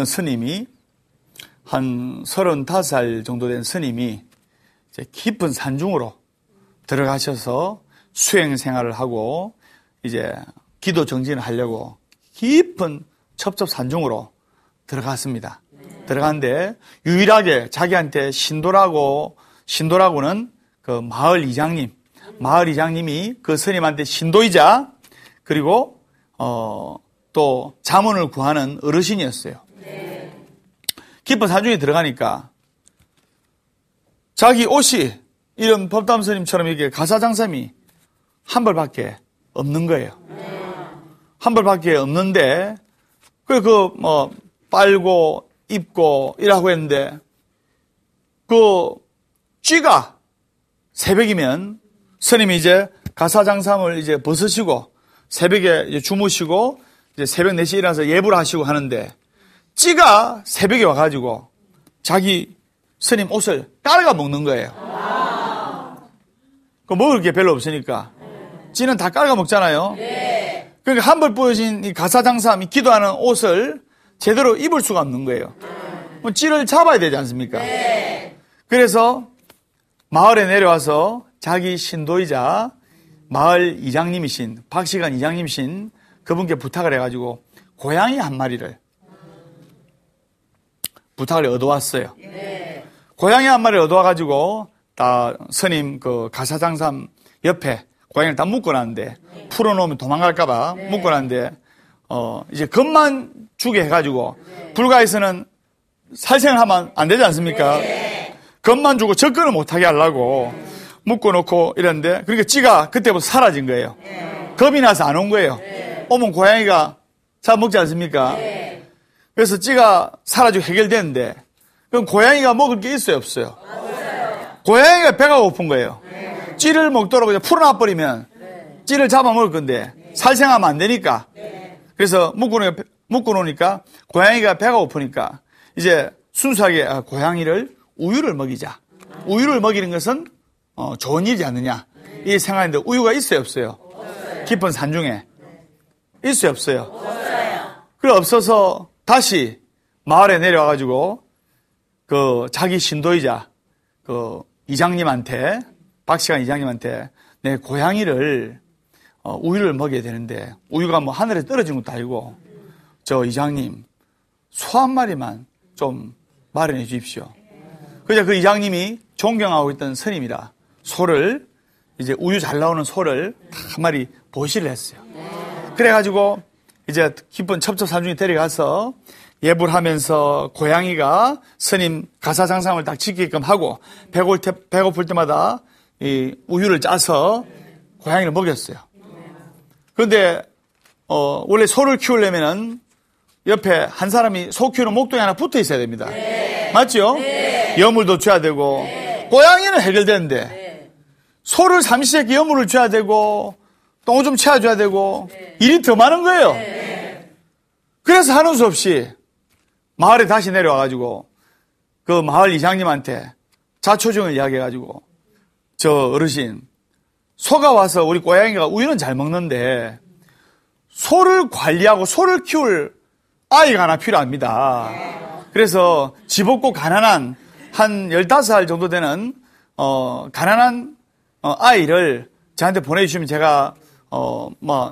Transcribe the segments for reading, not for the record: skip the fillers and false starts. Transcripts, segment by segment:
어느 스님이 한 35살 정도 된 스님이 이제 깊은 산중으로 들어가셔서 수행 생활을 하고 이제 기도 정진을 하려고 깊은 첩첩 산중으로 들어갔습니다. 들어갔는데 유일하게 자기한테 신도라고는 그 마을 이장님이 그 스님한테 신도이자 그리고 또 자문을 구하는 어르신이었어요. 깊은 산중에 들어가니까 자기 옷이 이런 법담 스님처럼 이렇게 가사장삼이 한 벌밖에 없는 거예요. 한 벌밖에 없는데 빨고 입고 이라고 했는데 그 쥐가 새벽이면 스님이 이제 가사장삼을 이제 벗으시고 새벽에 이제 주무시고 이제 새벽 4시에 일어나서 예불을 하시고 하는데 쥐가 새벽에 와가지고 자기 스님 옷을 깔아가 먹는 거예요. 먹을 게 별로 없으니까 쥐는 다 깔아가 먹잖아요. 그러니까 한 벌 뿌여진 이 가사장삼이 기도하는 옷을 제대로 입을 수가 없는 거예요. 쥐를 잡아야 되지 않습니까? 그래서 마을에 내려와서 자기 신도이자 마을 이장님이신 박시간 이장님이신 그분께 부탁을 해가지고 고양이 한 마리를 부탁을 얻어왔어요. 고양이 한 마리를 얻어와가지고 다 스님 그 가사장삼 옆에 고양이를 다 묶어놨는데 풀어놓으면 도망갈까봐 묶어놨는데 이제 겁만 주게 해가지고 불가에서는 살생을 하면 안 되지 않습니까? 겁만 주고 접근을 못하게 하려고 묶어놓고 이랬는데 그러니까 쥐가 그때부터 사라진 거예요. 겁이 나서 안 온 거예요. 오면 고양이가 잡아먹지 않습니까? 그래서 쥐가 사라지고 해결되는데 그럼 고양이가 먹을 게 있어요, 없어요? 고양이가 배가 고픈 거예요. 쥐를 먹도록 그냥 풀어놔버리면 쥐를 잡아먹을 건데 살생하면 안 되니까. 그래서 묶어놓으니까 고양이가 배가 고프니까 이제 순수하게 고양이를 우유를 먹이자. 우유를 먹이는 것은 좋은 일이지 않느냐 이 생각인데 우유가 있어요, 없어요? 깊은 산중에 있어요, 없어요? 그래 없어서 다시 마을에 내려와가지고 그 자기 신도이자 그 이장님한테 박시간 이장님한테 내 고양이를 우유를 먹여야 되는데 우유가 뭐 하늘에 떨어진 것도 아니고 저 이장님 소 한 마리만 좀 마련해 주십시오. 그래서 그 이장님이 존경하고 있던 스님이라 소를 이제 우유 잘 나오는 소를 한 마리 보시를 했어요. 그래가지고 이제 깊은 첩첩산중에 데려가서 예불 하면서 고양이가 스님 가사장삼을 딱 지키게끔 하고 배고플 때마다 이 우유를 짜서 고양이를 먹였어요. 그런데 원래 소를 키우려면은 옆에 한 사람이 소 키우는 목동이 하나 붙어 있어야 됩니다. 맞죠? 여물도 줘야 되고 고양이는 해결되는데 소를 삼시세끼 여물을 줘야 되고 똥을 좀 채워줘야 되고 일이 더 많은 거예요. 그래서 하는 수 없이 마을에 다시 내려와가지고 그 마을 이장님한테 자초정을 이야기해가지고 저 어르신 소가 와서 우리 고양이가 우유는 잘 먹는데 소를 관리하고 소를 키울 아이가 하나 필요합니다. 그래서 집 없고 가난한 한 15살 정도 되는 가난한 아이를 저한테 보내주시면 제가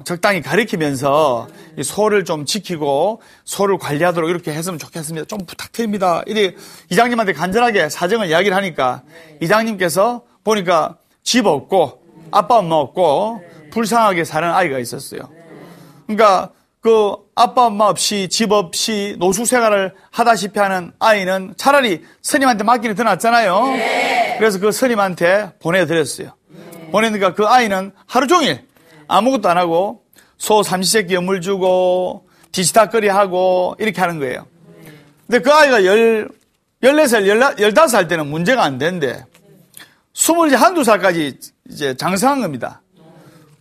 적당히 가르치면서 이 소를 좀 지키고 소를 관리하도록 이렇게 했으면 좋겠습니다. 좀 부탁드립니다. 이래 이장님한테 간절하게 사정을 이야기를 하니까 이장님께서 보니까 집 없고 아빠 엄마 없고 불쌍하게 사는 아이가 있었어요. 그러니까 그 아빠 엄마 없이 집 없이 노숙 생활을 하다시피 하는 아이는 차라리 스님한테 맡기는 더 낫잖아요. 그래서 그 스님한테 보내드렸어요. 보내니까 그 아이는 하루 종일 아무것도 안 하고 소 삼시세끼 물 주고 뒤치다거리 하고 이렇게 하는 거예요. 근데 그 아이가 14살, 15살 때는 문제가 안 되는데 21~22살까지 이제 장성한 겁니다.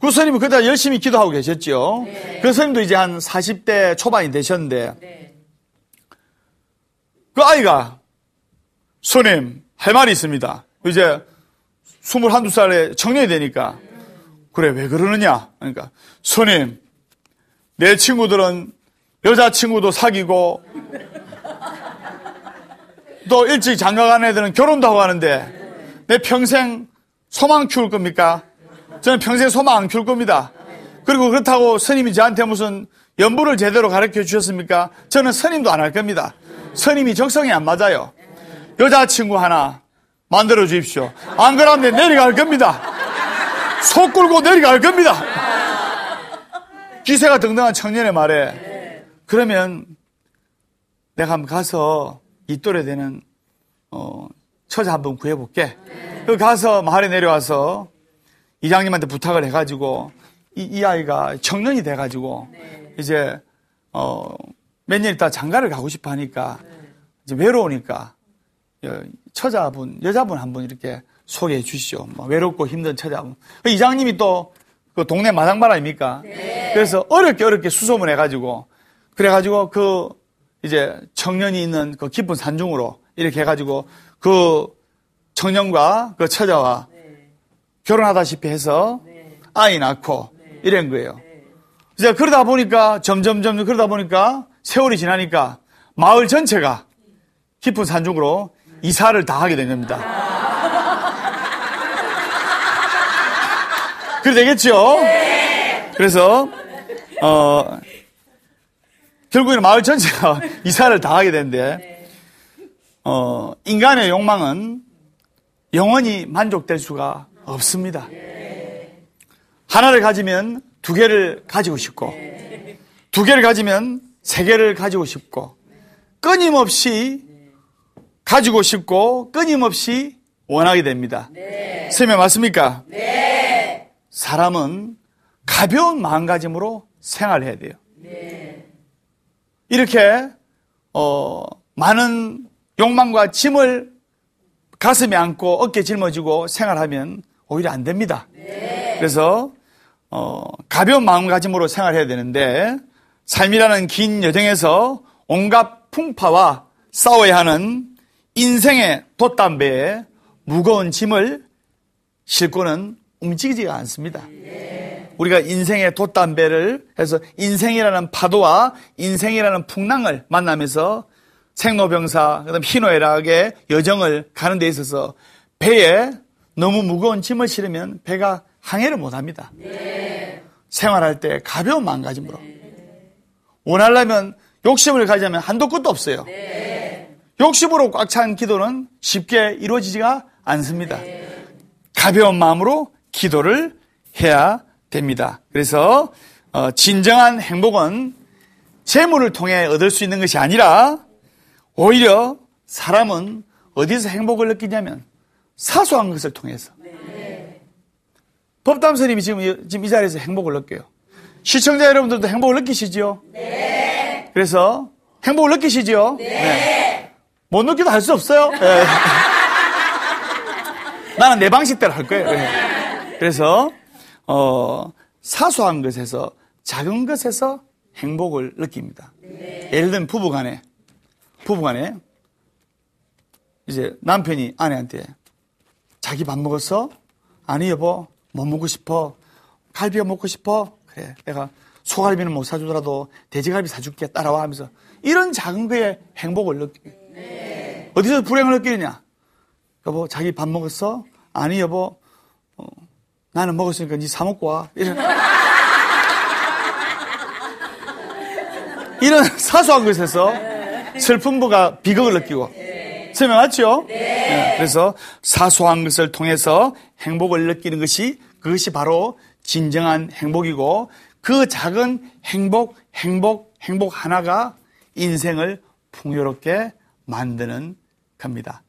그 스님이 그때 열심히 기도하고 계셨죠. 그 스님도 이제 한 40대 초반이 되셨는데 그 아이가 스님 할 말이 있습니다. 이제 21~22살에 청년이 되니까 그래 왜 그러느냐 그러니까 스님 내 친구들은 여자친구도 사귀고 또 일찍 장가간 애들은 결혼도 하고 하는데 내 평생 소망 키울 겁니까? 저는 평생 소망 안 키울 겁니다. 그리고 그렇다고 스님이 저한테 무슨 연부를 제대로 가르쳐 주셨습니까? 저는 스님도 안 할 겁니다. 스님이 적성이 안 맞아요. 여자친구 하나 만들어 주십시오. 안 그러면 내려갈 겁니다. 속 굴고 내려갈 겁니다. 기세가 등등한 청년의 말에 그러면 내가 한번 가서 이 또래 되는 처자 한번 구해볼게. 그 가서 마을에 내려와서 이장님한테 부탁을 해가지고 이 아이가 청년이 돼가지고 이제 몇 년 있다 장가를 가고 싶어 하니까 이제 외로우니까 처자분 여자분 한분 이렇게 소개해 주시죠. 뭐 외롭고 힘든 처자분. 이장님이 또 그 동네 마당발 아닙니까? 그래서 어렵게 수소문 해가지고 그래가지고 그 이제 청년이 있는 그 깊은 산중으로 이렇게 해가지고 그 청년과 그 처자와 결혼하다시피 해서 아이 낳고 이런 거예요. 이제 그러다 보니까 점점 그러다 보니까 세월이 지나니까 마을 전체가 깊은 산중으로 이사를 다 하게 된 겁니다. 그래 되겠죠? 그래서 결국에는 마을 전체가 이사를 다 하게 되는데 인간의 욕망은 영원히 만족될 수가 없습니다. 하나를 가지면 두 개를 가지고 싶고 두 개를 가지면 세 개를 가지고 싶고 끊임없이 가지고 싶고 끊임없이 원하게 됩니다. 선생님 맞습니까? 사람은 가벼운 마음가짐으로 생활해야 돼요. 이렇게 많은 욕망과 짐을 가슴에 안고 어깨에 짊어지고 생활하면 오히려 안 됩니다. 그래서 가벼운 마음가짐으로 생활해야 되는데 삶이라는 긴 여정에서 온갖 풍파와 싸워야 하는 인생의 돛담배에 무거운 짐을 싣고는 움직이지가 않습니다. 우리가 인생의 돛담배를 해서 인생이라는 파도와 인생이라는 풍랑을 만나면서 생로병사, 그다음 희노애락의 여정을 가는 데 있어서 배에 너무 무거운 짐을 실으면 배가 항해를 못합니다. 생활할 때 가벼운 마음가짐으로 원하려면 욕심을 가지면 한도 끝도 없어요. 욕심으로 꽉 찬 기도는 쉽게 이루어지지가 않습니다. 가벼운 마음으로 기도를 해야 됩니다. 그래서 진정한 행복은 재물을 통해 얻을 수 있는 것이 아니라 오히려 사람은 어디서 행복을 느끼냐면 사소한 것을 통해서. 법담 스님이 지금 이 자리에서 행복을 느껴요. 시청자 여러분들도 행복을 느끼시죠? 네. 그래서 행복을 느끼시죠? 네. 못 느끼도 할 수 없어요. 네. 나는 내 방식대로 할 거예요. 네. 그래서 사소한 것에서 작은 것에서 행복을 느낍니다. 예를 들면 부부간에 이제 남편이 아내한테 자기 밥 먹었어? 아니 여보 뭐 먹고 싶어? 갈비가 먹고 싶어? 그래 내가 소갈비는 못 사주더라도 돼지갈비 사줄게 따라와 하면서 이런 작은 거에 행복을 느껴요. 어디서 불행을 느끼느냐? 여보 자기 밥 먹었어? 아니 여보 나는 먹었으니까 니 사 먹고 와. 이런 사소한 것에서 슬픔과 비극을 느끼고 설명 맞죠? 네. 그래서 사소한 것을 통해서 행복을 느끼는 그것이 바로 진정한 행복이고 그 작은 행복 하나가 인생을 풍요롭게 만드는 겁니다.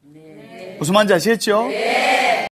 무슨 말인지 아시겠죠? 네.